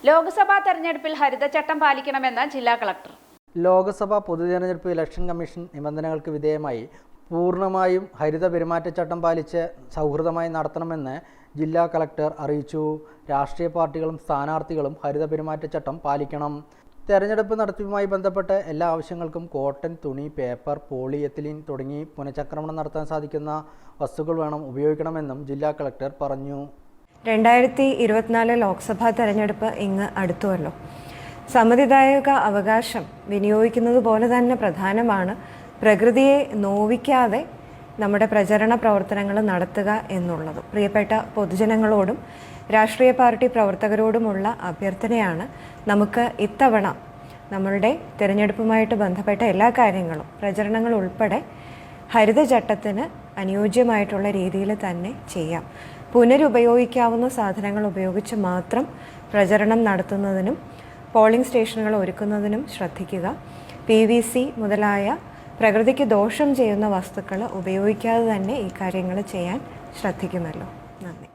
ലോക്സഭാ തെരഞ്ഞെടുപ്പിൽ ഹരിതചട്ടം പാലിക്കണമെന്ന് ജില്ലാ കളക്ടർ. ലോക്സഭാ പൊതുതെരഞ്ഞെടുപ്പ് ഇലക്ഷൻ കമ്മീഷൻ നിബന്ധനകൾക്ക് വിധേയമായി പൂർണ്ണമായും ഹരിത പെരുമാറ്റച്ചട്ടം പാലിച്ച് സൗഹൃദമായി നടത്തണമെന്ന് ജില്ലാ കളക്ടർ അറിയിച്ചു. രാഷ്ട്രീയ പാർട്ടികളും സ്ഥാനാർത്ഥികളും ഹരിത പെരുമാറ്റച്ചട്ടം പാലിക്കണം. തെരഞ്ഞെടുപ്പ് നടത്തിപ്പുമായി ബന്ധപ്പെട്ട് എല്ലാ ആവശ്യങ്ങൾക്കും കോട്ടൺ, തുണി, പേപ്പർ, പോളിയെത്തിലീൻ തുടങ്ങി പുനഃചക്രമണം നടത്താൻ സാധിക്കുന്ന വസ്തുക്കൾ വേണം ഉപയോഗിക്കണമെന്നും ജില്ലാ കളക്ടർ പറഞ്ഞു. 2024 ലോക്സഭാ തെരഞ്ഞെടുപ്പ് ഇങ്ങ് അടുത്തുവല്ലോ. സമ്മതിദായക അവകാശം വിനിയോഗിക്കുന്നത് പോലെ തന്നെ പ്രധാനമാണ് പ്രകൃതിയെ നോവിക്കാതെ നമ്മുടെ പ്രചരണ പ്രവർത്തനങ്ങൾ നടത്തുക എന്നുള്ളത്. പ്രിയപ്പെട്ട പൊതുജനങ്ങളോടും രാഷ്ട്രീയ പാർട്ടി പ്രവർത്തകരോടുമുള്ള അഭ്യർത്ഥനയാണ്, നമുക്ക് ഇത്തവണ നമ്മളുടെ തിരഞ്ഞെടുപ്പുമായിട്ട് ബന്ധപ്പെട്ട എല്ലാ കാര്യങ്ങളും പ്രചരണങ്ങൾ ഉൾപ്പെടെ ഹരിതചട്ടത്തിന് അനുയോജ്യമായിട്ടുള്ള രീതിയിൽ തന്നെ ചെയ്യാം. പുനരുപയോഗിക്കാവുന്ന സാധനങ്ങൾ ഉപയോഗിച്ച് മാത്രം പ്രചരണം നടത്തുന്നതിനും പോളിംഗ് സ്റ്റേഷനുകൾ ഒരുക്കുന്നതിനും ശ്രദ്ധിക്കുക. PVC മുതലായ പ്രകൃതിക്ക് ദോഷം ചെയ്യുന്ന വസ്തുക്കൾ ഉപയോഗിക്കാതെ തന്നെ ഈ കാര്യങ്ങൾ ചെയ്യാൻ ശ്രദ്ധിക്കുമല്ലോ. നന്ദി.